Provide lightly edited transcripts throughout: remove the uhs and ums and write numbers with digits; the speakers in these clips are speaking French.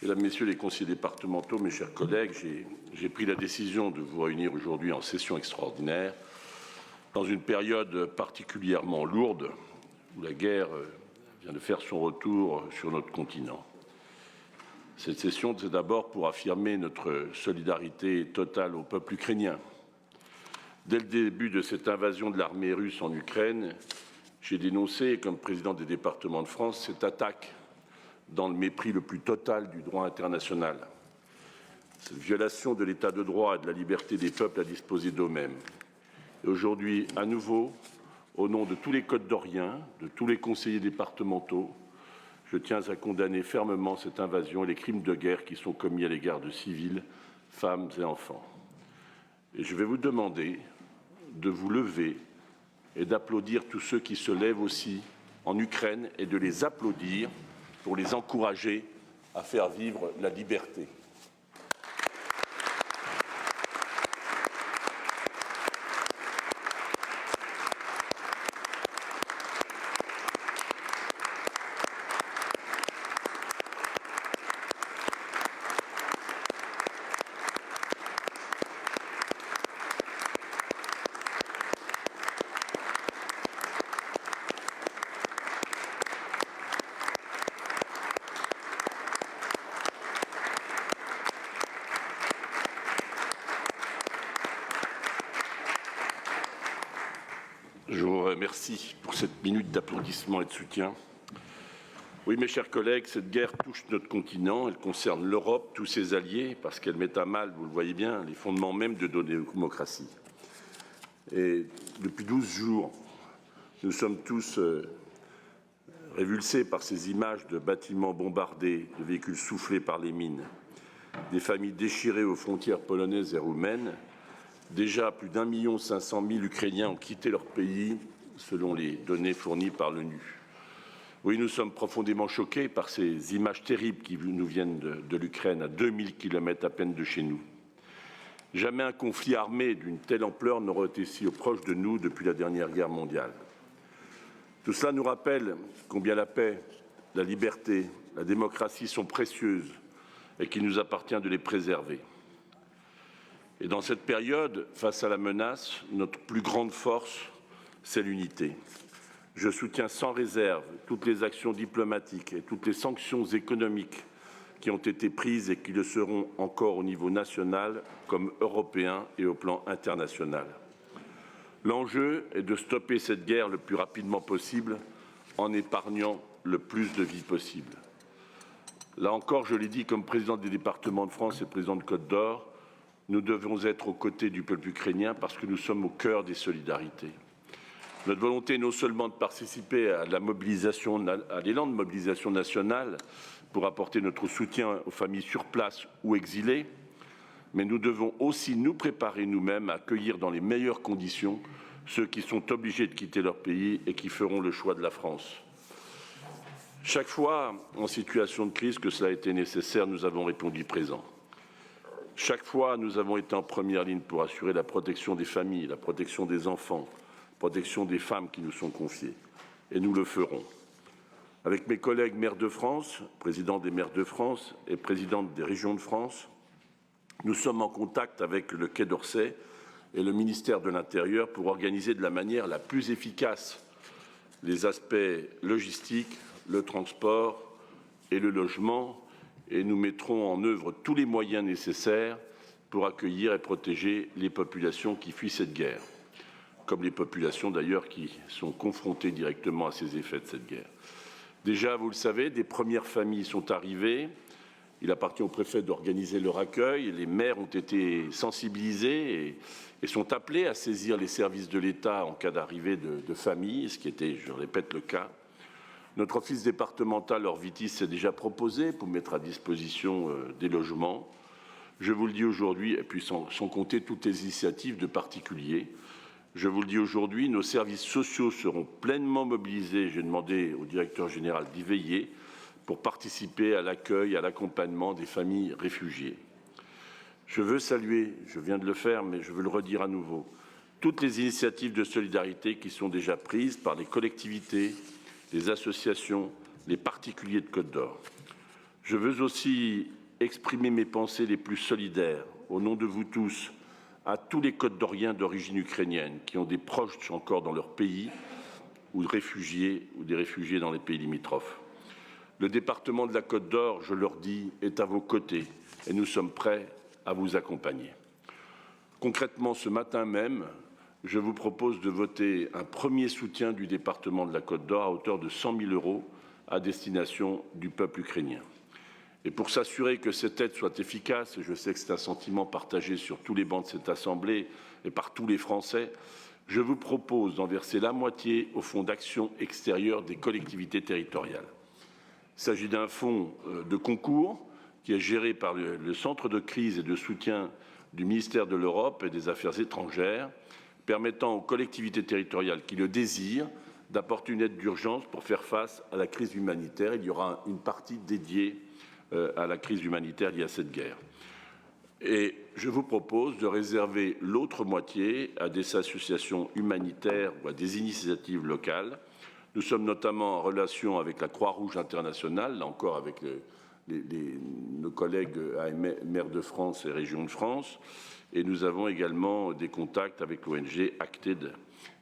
Mesdames, Messieurs les conseillers départementaux, mes chers collègues, j'ai pris la décision de vous réunir aujourd'hui en session extraordinaire dans une période particulièrement lourde où la guerre vient de faire son retour sur notre continent. Cette session, c'est d'abord pour affirmer notre solidarité totale au peuple ukrainien. Dès le début de cette invasion de l'armée russe en Ukraine, j'ai dénoncé, comme président des départements de France, cette attaque dans le mépris le plus total du droit international. Cette violation de l'état de droit et de la liberté des peuples à disposer d'eux-mêmes. Et aujourd'hui, à nouveau, au nom de tous les Côte-d'Oriens, de tous les conseillers départementaux, je tiens à condamner fermement cette invasion et les crimes de guerre qui sont commis à l'égard de civils, femmes et enfants. Et je vais vous demander de vous lever et d'applaudir tous ceux qui se lèvent aussi en Ukraine et de les applaudir pour les encourager à faire vivre la liberté. Je vous remercie pour cette minute d'applaudissement et de soutien. Oui, mes chers collègues, cette guerre touche notre continent, elle concerne l'Europe, tous ses alliés, parce qu'elle met à mal, vous le voyez bien, les fondements même de nos démocraties. Et depuis 12 jours, nous sommes tous révulsés par ces images de bâtiments bombardés, de véhicules soufflés par les mines, des familles déchirées aux frontières polonaises et roumaines. Déjà, plus d'1 500 000 Ukrainiens ont quitté leur pays, selon les données fournies par l'ONU. Oui, nous sommes profondément choqués par ces images terribles qui nous viennent de l'Ukraine, à 2000 km à peine de chez nous. Jamais un conflit armé d'une telle ampleur n'aurait été si proche de nous depuis la dernière guerre mondiale. Tout cela nous rappelle combien la paix, la liberté, la démocratie sont précieuses et qu'il nous appartient de les préserver. Et dans cette période, face à la menace, notre plus grande force, c'est l'unité. Je soutiens sans réserve toutes les actions diplomatiques et toutes les sanctions économiques qui ont été prises et qui le seront encore au niveau national comme européen et au plan international. L'enjeu est de stopper cette guerre le plus rapidement possible en épargnant le plus de vies possible. Là encore, je l'ai dit comme président des départements de France et président de Côte d'Or, nous devons être aux côtés du peuple ukrainien parce que nous sommes au cœur des solidarités. Notre volonté est non seulement de participer à la mobilisation, à l'élan de mobilisation nationale pour apporter notre soutien aux familles sur place ou exilées, mais nous devons aussi nous préparer nous-mêmes à accueillir dans les meilleures conditions ceux qui sont obligés de quitter leur pays et qui feront le choix de la France. Chaque fois, en situation de crise, que cela a été nécessaire, nous avons répondu présent. Chaque fois, nous avons été en première ligne pour assurer la protection des familles, la protection des enfants, la protection des femmes qui nous sont confiées. Et nous le ferons. Avec mes collègues maires de France, président des maires de France et présidente des régions de France, nous sommes en contact avec le Quai d'Orsay et le ministère de l'Intérieur pour organiser de la manière la plus efficace les aspects logistiques, le transport et le logement, et nous mettrons en œuvre tous les moyens nécessaires pour accueillir et protéger les populations qui fuient cette guerre, comme les populations d'ailleurs qui sont confrontées directement à ces effets de cette guerre. Déjà, vous le savez, des premières familles sont arrivées. Il appartient au préfet d'organiser leur accueil. Les maires ont été sensibilisés et sont appelés à saisir les services de l'État en cas d'arrivée de familles, ce qui était, je répète, le cas. Notre office départemental Orvitis s'est déjà proposé pour mettre à disposition des logements. Je vous le dis aujourd'hui, et puis sans compter toutes les initiatives de particuliers, je vous le dis aujourd'hui, nos services sociaux seront pleinement mobilisés. J'ai demandé au directeur général d'y veiller pour participer à l'accueil, à l'accompagnement des familles réfugiées. Je veux saluer, je viens de le faire, mais je veux le redire à nouveau, toutes les initiatives de solidarité qui sont déjà prises par les collectivités, les associations, les particuliers de Côte d'Or. Je veux aussi exprimer mes pensées les plus solidaires, au nom de vous tous, à tous les Côte-d'Oriens d'origine ukrainienne qui ont des proches encore dans leur pays ou des réfugiés dans les pays limitrophes. Le département de la Côte d'Or, je leur dis, est à vos côtés et nous sommes prêts à vous accompagner. Concrètement, ce matin même, je vous propose de voter un premier soutien du département de la Côte d'Or à hauteur de 100 000 € à destination du peuple ukrainien. Et pour s'assurer que cette aide soit efficace, et je sais que c'est un sentiment partagé sur tous les bancs de cette Assemblée et par tous les Français, je vous propose d'en verser la moitié au Fonds d'action extérieure des collectivités territoriales. Il s'agit d'un fonds de concours qui est géré par le Centre de crise et de soutien du ministère de l'Europe et des Affaires étrangères, permettant aux collectivités territoriales qui le désirent d'apporter une aide d'urgence pour faire face à la crise humanitaire. Il y aura une partie dédiée à la crise humanitaire liée à cette guerre. Et je vous propose de réserver l'autre moitié à des associations humanitaires ou à des initiatives locales. Nous sommes notamment en relation avec la Croix-Rouge internationale, là encore avec nos collègues maires de France et régions de France. Et nous avons également des contacts avec l'ONG Acted,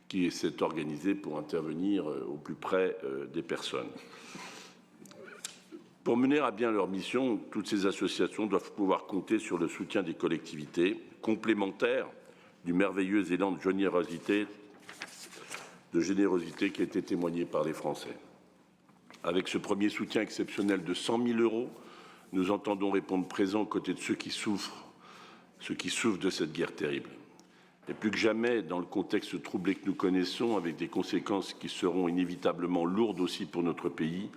qui s'est organisée pour intervenir au plus près des personnes. Pour mener à bien leur mission, toutes ces associations doivent pouvoir compter sur le soutien des collectivités, complémentaire du merveilleux élan de générosité qui a été témoigné par les Français. Avec ce premier soutien exceptionnel de 100 000 €, nous entendons répondre présent aux côtés de ceux qui souffrent de cette guerre terrible. Et plus que jamais, dans le contexte troublé que nous connaissons, avec des conséquences qui seront inévitablement lourdes aussi pour notre pays,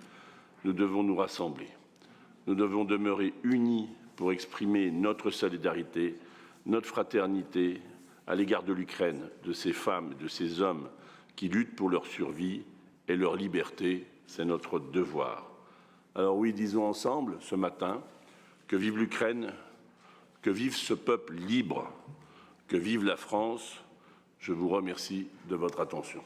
nous devons nous rassembler. Nous devons demeurer unis pour exprimer notre solidarité, notre fraternité à l'égard de l'Ukraine, de ces femmes et de ces hommes qui luttent pour leur survie et leur liberté. C'est notre devoir. Alors oui, disons ensemble ce matin que vive l'Ukraine, que vive ce peuple libre, que vive la France. Je vous remercie de votre attention.